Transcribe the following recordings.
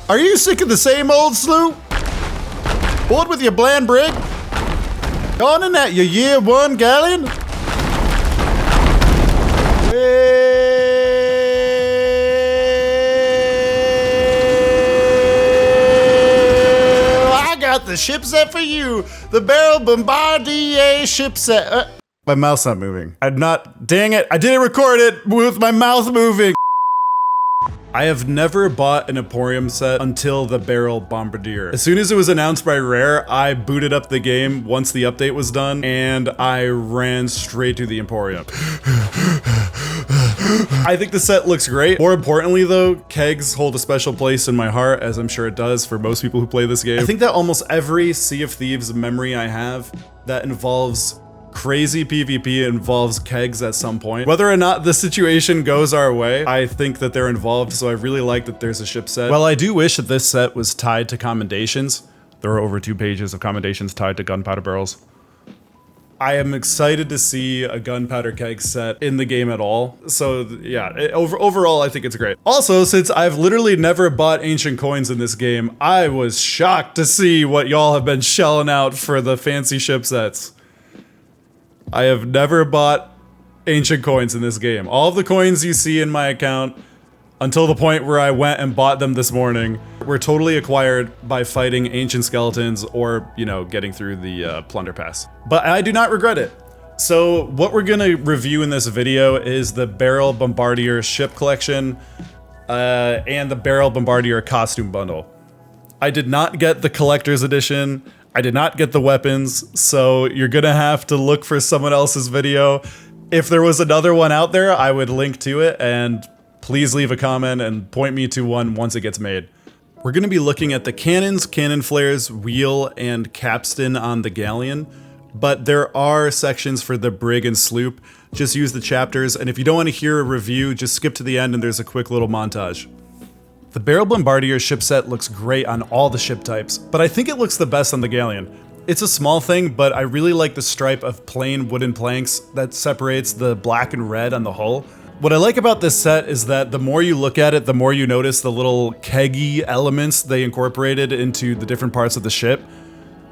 Are you sick of the same old Sloop? Bored with your bland brig? Gone at your year one Galleon? Well, I got the shipset for you. The Barrel Bombardier shipset. My mouth's not moving. Dang it, I didn't record it with my mouth moving. I have never bought an Emporium set until the Barrel Bombardier. As soon as it was announced by Rare, I booted up the game once the update was done, and I ran straight to the Emporium. I think the set looks great. More importantly though, kegs hold a special place in my heart, as I'm sure it does for most people who play this game. I think that almost every Sea of Thieves memory I have that involves crazy PvP involves kegs at some point. Whether or not the situation goes our way, I think that they're involved, so I really like that there's a ship set. Well, I do wish that this set was tied to commendations. There are over 2 pages of commendations tied to gunpowder barrels. I am excited to see a gunpowder keg set in the game at all. So yeah, overall, I think it's great. Also, since I've literally never bought ancient coins in this game, I was shocked to see what y'all have been shelling out for the fancy ship sets. I have never bought ancient coins in this game. All of the coins you see in my account, until the point where I went and bought them this morning, were totally acquired by fighting ancient skeletons or, you know, getting through the plunder pass. But I do not regret it. So what we're gonna review in this video is the Barrel Bombardier ship collection and the Barrel Bombardier costume bundle. I did not get the collector's edition. I did not get the weapons, so you're gonna have to look for someone else's video. If there was another one out there, I would link to it, and please leave a comment and point me to one once it gets made. We're gonna be looking at the cannons, cannon flares, wheel, and capstan on the Galleon, but there are sections for the brig and sloop. Just use the chapters, and if you don't want to hear a review, just skip to the end and there's a quick little montage. The Barrel Bombardier ship set looks great on all the ship types, but I think it looks the best on the Galleon. It's a small thing, but I really like the stripe of plain wooden planks that separates the black and red on the hull. What I like about this set is that the more you look at it, the more you notice the little keggy elements they incorporated into the different parts of the ship.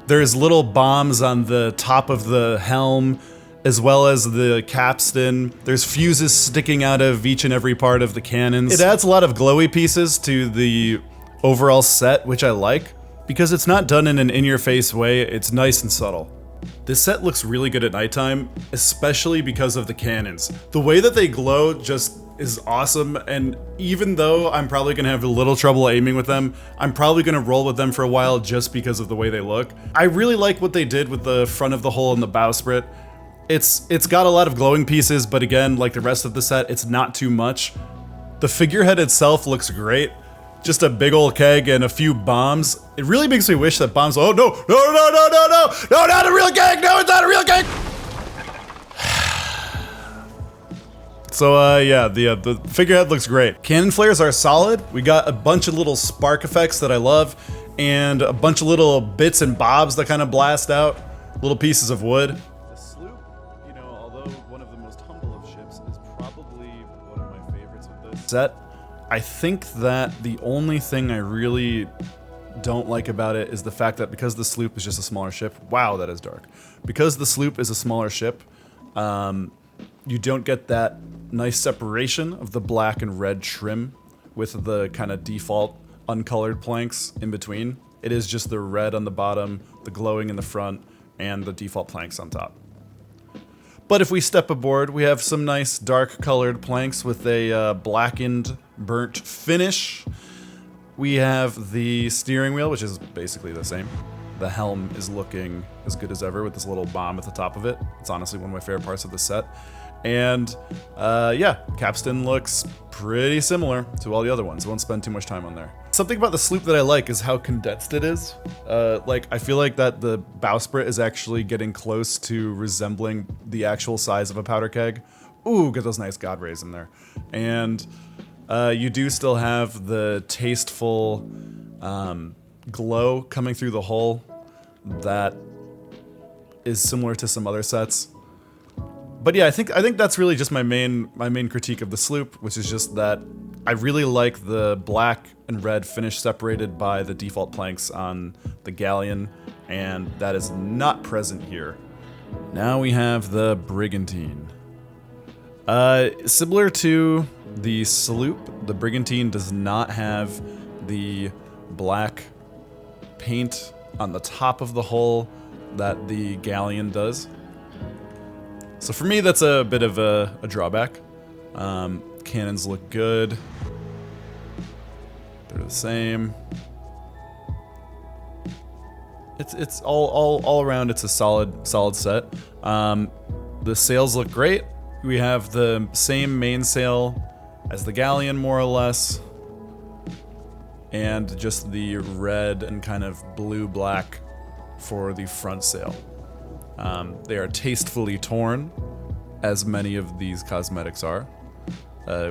There's little bombs on the top of the helm, as well as the capstan. There's fuses sticking out of each and every part of the cannons. It adds a lot of glowy pieces to the overall set, which I like, because it's not done in an in-your-face way, it's nice and subtle. This set looks really good at nighttime, especially because of the cannons. The way that they glow just is awesome, and even though I'm probably gonna have a little trouble aiming with them, I'm probably gonna roll with them for a while just because of the way they look. I really like what they did with the front of the hull and the bowsprit. It's got a lot of glowing pieces, but again, like the rest of the set, it's not too much. The figurehead itself looks great. Just a big old keg and a few bombs. It really makes me wish that bombs, oh no, no, not a real keg, no, it's not a real keg! So yeah, the figurehead looks great. Cannon flares are solid. We got a bunch of little spark effects that I love, and a bunch of little bits and bobs that kind of blast out, little pieces of wood. The sloop, you know, although one of the most humble of ships, is probably one of my favorites with this set. I think that the only thing I really don't like about it is the fact that because the sloop is just a smaller ship, wow, that is dark. Because the sloop is a smaller ship, you don't get that nice separation of the black and red trim with the kind of default uncolored planks in between. It is just the red on the bottom, the glowing in the front, and the default planks on top. But if we step aboard, we have some nice dark colored planks with a blackened, burnt finish. We have the steering wheel, which is basically the same. The helm is looking as good as ever with this little bomb at the top of it. It's honestly one of my favorite parts of the set. And yeah, capstan looks pretty similar to all the other ones. I won't spend too much time on there. Something about the sloop that I like is how condensed it is. Like, I feel like that the bowsprit is actually getting close to resembling the actual size of a powder keg. Ooh, get those nice god rays in there. And you do still have the tasteful glow coming through the hull that is similar to some other sets. But yeah, I think that's really just my main critique of the sloop, which is just that I really like the black and red finish separated by the default planks on the Galleon, and that is not present here. Now we have the Brigantine. Similar to the Sloop, the Brigantine does not have the black paint on the top of the hull that the Galleon does. So for me, that's a bit of a drawback. Cannons look good. They're the same. It's all around. It's a solid set. The sails look great. We have the same mainsail as the Galleon, more or less, and just the red and kind of blue-black for the front sail. They are tastefully torn, as many of these cosmetics are,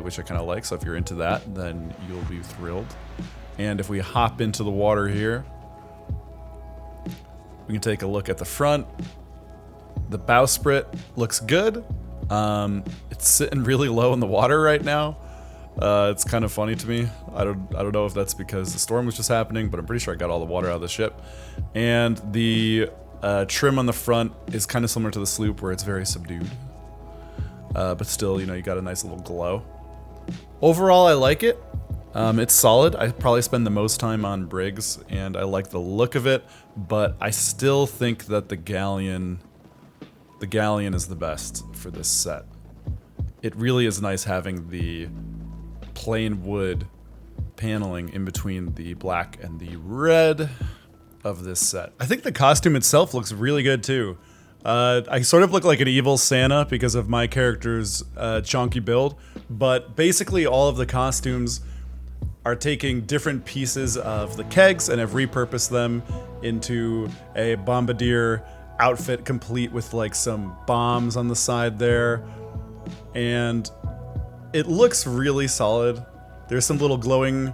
which I kind of like. So if you're into that, then you'll be thrilled. And if we hop into the water here, we can take a look at the front. The bowsprit looks good. It's sitting really low in the water right now. It's kind of funny to me. I don't know if that's because the storm was just happening, but I'm pretty sure I got all the water out of the ship. And the trim on the front is kind of similar to the Sloop, where it's very subdued. But still, you know, you got a nice little glow. Overall, I like it. It's solid. I probably spend the most time on brigs, and I like the look of it, but I still think that the Galleon is the best for this set. It really is nice having the plain wood paneling in between the black and the red of this set. I think the costume itself looks really good too. I sort of look like an evil Santa because of my character's chonky build, but basically all of the costumes are taking different pieces of the kegs and have repurposed them into a Bombardier outfit, complete with like some bombs on the side there, and it looks really solid. There's some little glowing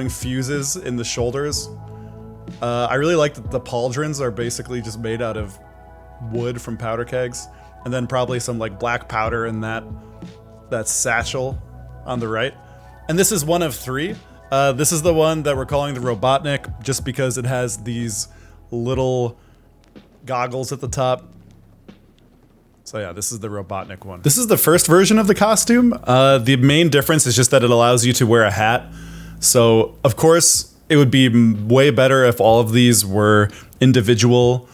fuses in the shoulders. I really like that the pauldrons are basically just made out of wood from powder kegs, and then probably some like black powder in that satchel on the right. And this is one of three. This is the one that we're calling the Robotnik, just because it has these little goggles at the top. So yeah, this is the Robotnik one. This is the first version of the costume. The main difference is just that it allows you to wear a hat. So of course, it would be way better if all of these were individual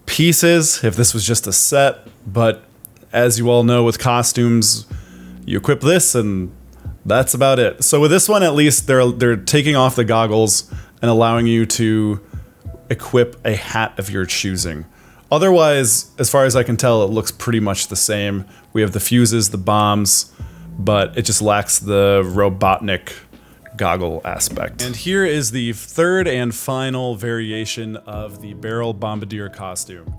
pieces, if this was just a set. But as you all know, with costumes, you equip this and that's about it. So with this one, at least they're taking off the goggles and allowing you to equip a hat of your choosing. Otherwise, as far as I can tell, it looks pretty much the same. We have the fuses, the bombs, but it just lacks the Robotnik goggle aspect. And here is the third and final variation of the Barrel Bombardier costume.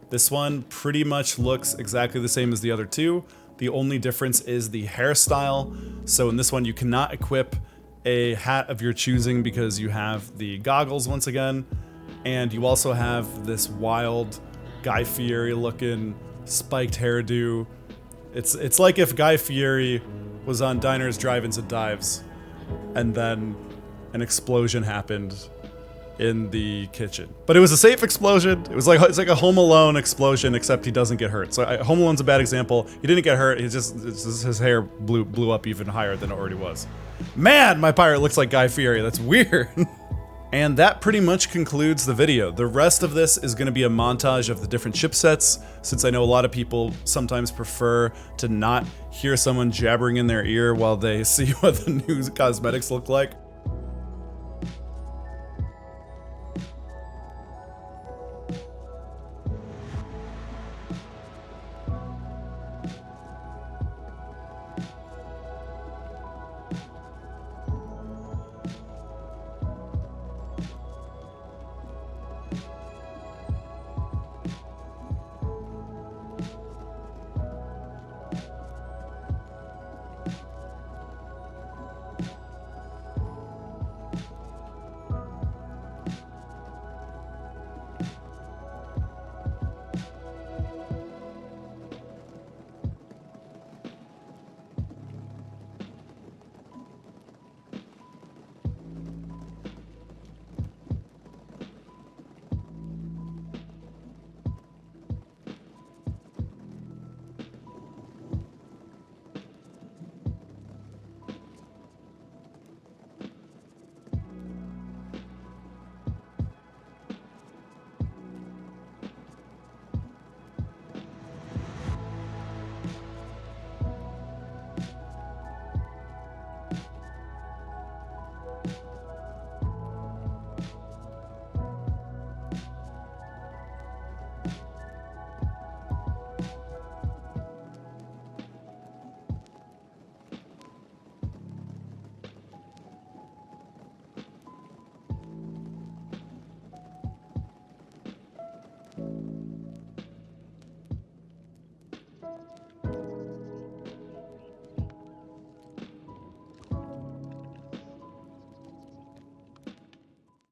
This one pretty much looks exactly the same as the other two. The only difference is the hairstyle. So in this one, you cannot equip a hat of your choosing because you have the goggles once again, and you also have this wild Guy Fieri looking spiked hairdo. It's like if Guy Fieri was on Diners, Drive-Ins, and Dives, and then an explosion happened in the kitchen. But it was a safe explosion. It's like a Home Alone explosion, except he doesn't get hurt. So Home Alone's a bad example. He didn't get hurt. It's just his hair blew up even higher than it already was. Man, my pirate looks like Guy Fieri. That's weird. And that pretty much concludes the video. The rest of this is going to be a montage of the different ship sets, since I know a lot of people sometimes prefer to not hear someone jabbering in their ear while they see what the new cosmetics look like.